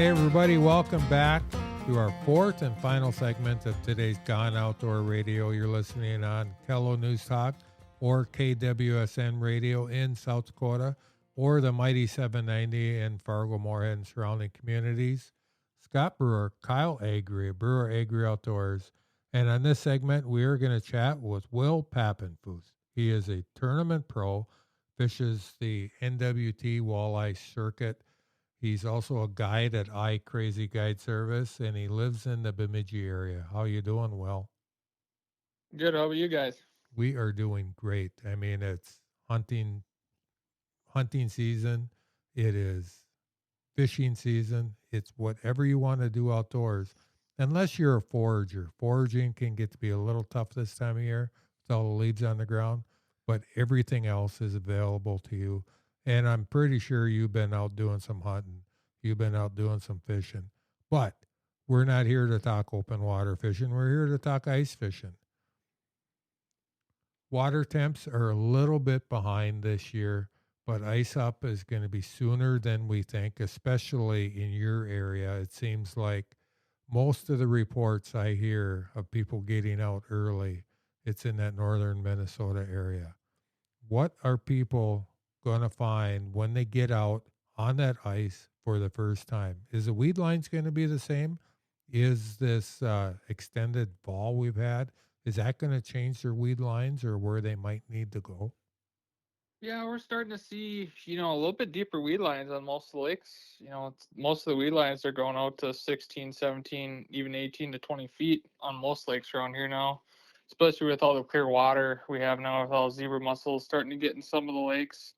Hey, everybody, welcome back to our fourth and final segment of today's Gone Outdoor Radio. You're listening on Kello News Talk or KWSN Radio in South Dakota or the Mighty 790 in Fargo, Moorhead, and surrounding communities. Scott Brewer, Kyle Agri, Brewer Agri Outdoors. And on this segment, we are going to chat with Will Pappenfus. He is a tournament pro, fishes the NWT Walleye Circuit. He's also a guide at iCrazy Guide Service, and he lives in the Bemidji area. How you doing, Will? Good. How about you guys? We are doing great. I mean, it's hunting season. It is fishing season. It's whatever you want to do outdoors, unless you're a forager. Foraging can get to be a little tough this time of year with all the leaves on the ground, but everything else is available to you. And I'm pretty sure you've been out doing some hunting. You've been out doing some fishing. But we're not here to talk open water fishing. We're here to talk ice fishing. Water temps are a little bit behind this year, but ice up is going to be sooner than we think, especially in your area. It seems like most of the reports I hear of people getting out early, it's in that northern Minnesota area. What are people going to find when they get out on that ice for the first time? Is the weed lines going to be the same? Is this extended fall we've had, is that going to change their weed lines or where they might need to go? Yeah, we're starting to see, a little bit deeper weed lines on most of the lakes. Most of the weed lines are going out to 16, 17, even 18 to 20 feet on most lakes around here now, especially with all the clear water we have now with all zebra mussels starting to get in some of the lakes.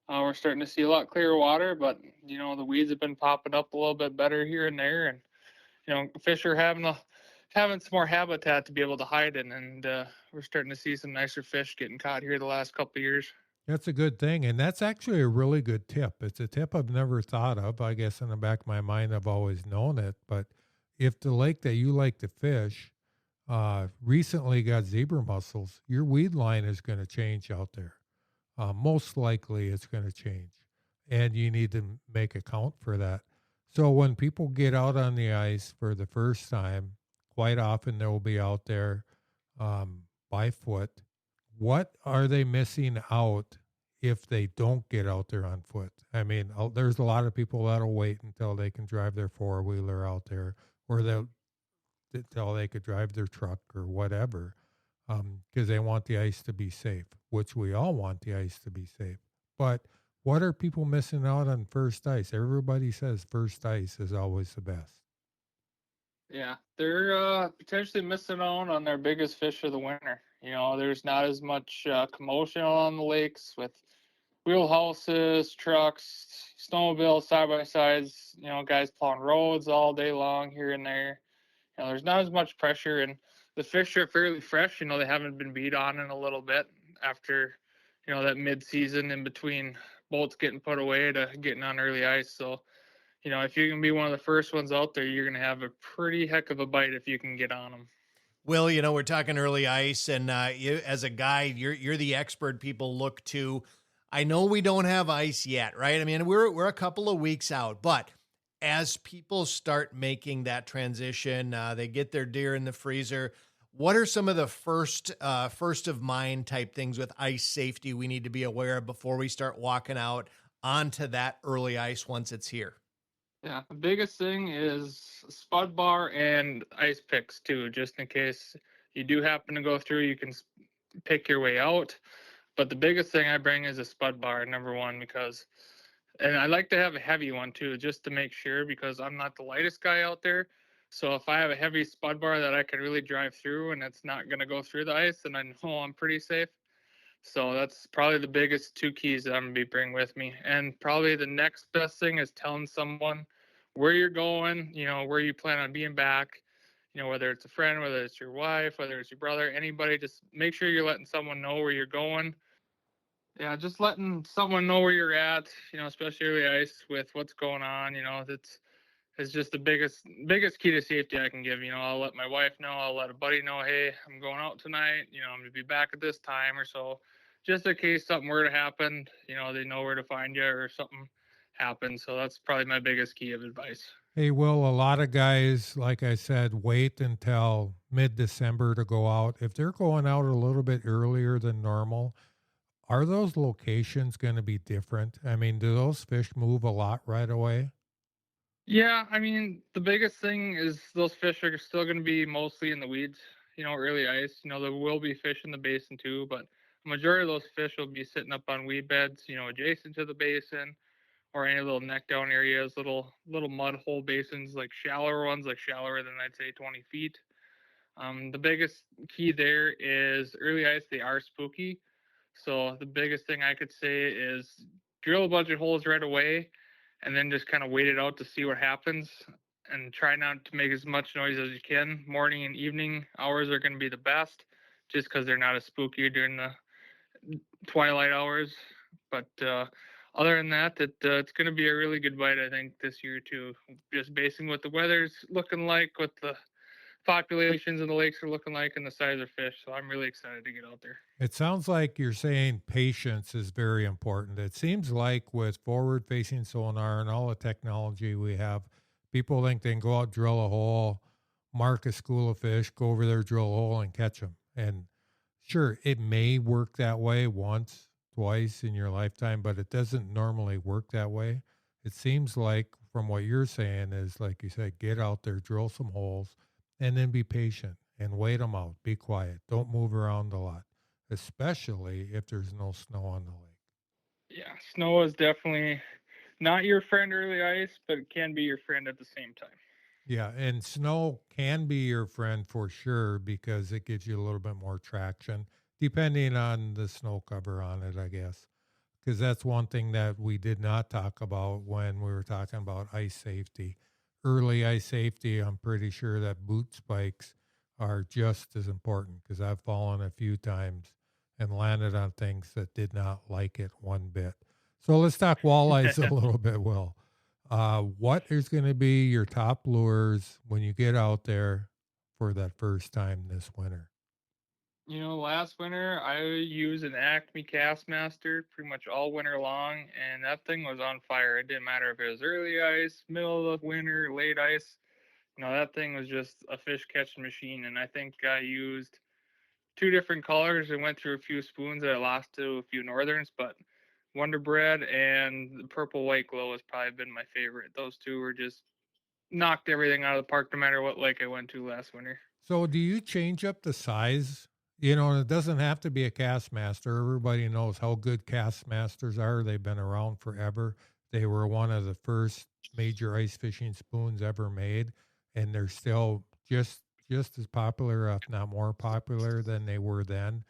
We're starting to see a lot clearer water, but, the weeds have been popping up a little bit better here and there. And, fish are having some more habitat to be able to hide in. And we're starting to see some nicer fish getting caught here the last couple of years. That's a good thing. And that's actually a really good tip. It's a tip I've never thought of. I guess in the back of my mind, I've always known it. But if the lake that you like to fish recently got zebra mussels, your weed line is going to change out there. Most likely it's going to change. And you need to make account for that. So when people get out on the ice for the first time, quite often they'll be out there by foot. What are they missing out if they don't get out there on foot? I mean, there's a lot of people that'll wait until they can drive their four wheeler out there, or they'll until they could drive their truck or whatever, because they want the ice to be safe, which we all want the ice to be safe. But what are people missing out on first ice? Everybody says first ice is always the best. Yeah, they're potentially missing out on their biggest fish of the winter. There's not as much commotion on the lakes with wheelhouses, trucks, snowmobiles, side by sides. Guys plowing roads all day long here and there. There's not as much pressure, and the fish are fairly fresh. They haven't been beat on in a little bit after, that mid-season in between boats getting put away to getting on early ice. So, if you can be one of the first ones out there, you're going to have a pretty heck of a bite if you can get on them. Will, we're talking early ice, and you, as a guide, you're the expert people look to. I know we don't have ice yet, right? I mean, we're a couple of weeks out, but as people start making that transition, they get their deer in the freezer. What are some of the first of mind type things with ice safety we need to be aware of before we start walking out onto that early ice once it's here? Yeah, the biggest thing is spud bar and ice picks too, just in case you do happen to go through, you can pick your way out. But the biggest thing I bring is a spud bar, number one, and I like to have a heavy one too, just to make sure, because I'm not the lightest guy out there. So if I have a heavy spud bar that I can really drive through and it's not going to go through the ice, then I know I'm pretty safe. So that's probably the biggest two keys that I'm going to be bringing with me. And probably the next best thing is telling someone where you're going, where you plan on being back, whether it's a friend, whether it's your wife, whether it's your brother, anybody, just make sure you're letting someone know where you're going. Yeah, just letting someone know where you're at, especially early ice with what's going on, it's just the biggest key to safety I can give. I'll let my wife know, I'll let a buddy know, hey, I'm going out tonight, I'm going to be back at this time or so, just in case something were to happen, they know where to find you or something happens. So that's probably my biggest key of advice. Hey, Will, a lot of guys, like I said, wait until mid-December to go out. If they're going out a little bit earlier than normal, are those locations going to be different? I mean, do those fish move a lot right away? Yeah, I mean, the biggest thing is those fish are still going to be mostly in the weeds, early ice. There will be fish in the basin too, but a majority of those fish will be sitting up on weed beds, adjacent to the basin or any little neck down areas, little mud hole basins, like shallower ones, like shallower than I'd say 20 feet. The biggest key there is early ice, they are spooky. So the biggest thing I could say is drill a bunch of holes right away and then just kind of wait it out to see what happens and try not to make as much noise as you can. Morning and evening hours are going to be the best just because they're not as spooky during the twilight hours. But other than that, it's going to be a really good bite, I think, this year too. Just basing what the weather's looking like, what the populations in the lakes are looking like, and the size of fish. So I'm really excited to get out there. It sounds like you're saying patience is very important. It seems like with forward facing sonar and all the technology we have, people think they can go out, drill a hole, mark a school of fish, go over there, drill a hole, and catch them. And sure, it may work that way once, twice in your lifetime, but it doesn't normally work that way. It seems like, from what you're saying, is like you said, get out there, drill some holes, and then be patient and wait them out. Be quiet. Don't move around a lot, especially if there's no snow on the lake. Yeah, snow is definitely not your friend early ice, but it can be your friend at the same time. Yeah, and snow can be your friend for sure because it gives you a little bit more traction, depending on the snow cover on it, I guess. Because that's one thing that we did not talk about when we were talking about ice safety. Early ice safety, I'm pretty sure that boot spikes are just as important because I've fallen a few times and landed on things that did not like it one bit. So let's talk walleyes a little bit, Will. What is going to be your top lures when you get out there for that first time this winter? Last winter I used an Acme Castmaster pretty much all winter long, and that thing was on fire. It didn't matter if it was early ice, middle of the winter, late ice. That thing was just a fish catching machine. And I think I used two different colors and went through a few spoons that I lost to a few northerns, but Wonder Bread and the Purple White Glow has probably been my favorite. Those two were just knocked everything out of the park no matter what lake I went to last winter. So, do you change up the size? And it doesn't have to be a cast master. Everybody knows how good cast masters are. They've been around forever. They were one of the first major ice fishing spoons ever made, and they're still just as popular, if not more popular than they were then.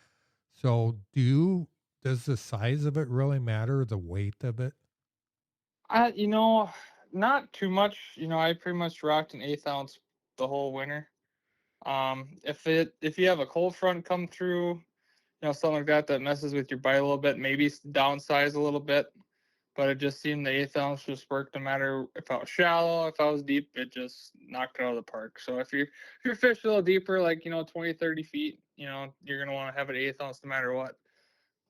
So, does the size of it really matter? The weight of it? Not too much. I pretty much rocked an 1/8 ounce the whole winter. If you have a cold front come through, something like that messes with your bite a little bit, maybe downsize a little bit. But it just seemed the 1/8 ounce just worked no matter if I was shallow, if I was deep, it just knocked it out of the park. So if you're fishing a little deeper, like 20, 30 feet, you're gonna want to have an 1/8 ounce no matter what.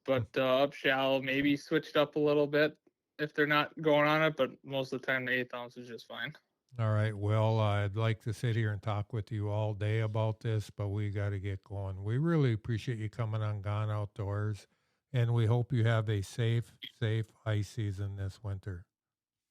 But up shallow, maybe switched up a little bit if they're not going on it. But most of the time, the 1/8 ounce is just fine. All right. Well, I'd like to sit here and talk with you all day about this, but we got to get going. We really appreciate you coming on Gone Outdoors, and we hope you have a safe ice season this winter.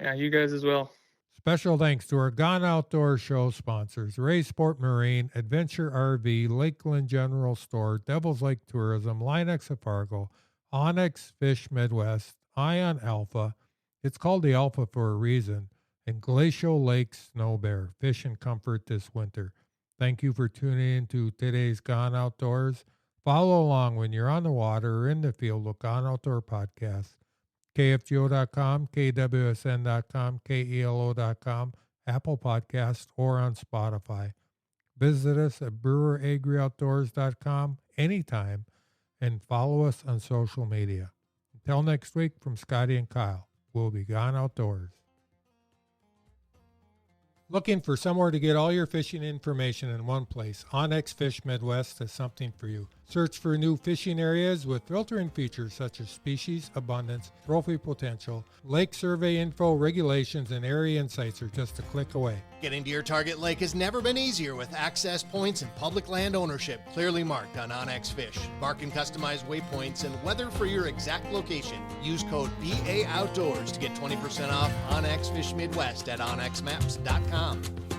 Yeah, you guys as well. Special thanks to our Gone Outdoors show sponsors, Ray Sport Marine, Adventure RV, Lakeland General Store, Devil's Lake Tourism, Linex of Fargo, Onyx Fish Midwest, Ion Alpha. It's called the Alpha for a reason, and Glacial Lake Snow Bear. Fish and comfort this winter. Thank you for tuning in to today's Gone Outdoors. Follow along when you're on the water or in the field with Gone Outdoor Podcast. KFGO.com, KWSN.com, KELO.com, Apple Podcast, or on Spotify. Visit us at BrewerAgriOutdoors.com anytime and follow us on social media. Until next week, from Scotty and Kyle, we'll be Gone Outdoors. Looking for somewhere to get all your fishing information in one place? Onyx Fish Midwest has something for you. Search for new fishing areas with filtering features such as species, abundance, trophy potential, lake survey info, regulations, and area insights are just a click away. Getting to your target lake has never been easier with access points and public land ownership clearly marked on OnX Fish. Mark and customize waypoints and weather for your exact location. Use code BA Outdoors to get 20% off OnX Fish Midwest at onxmaps.com.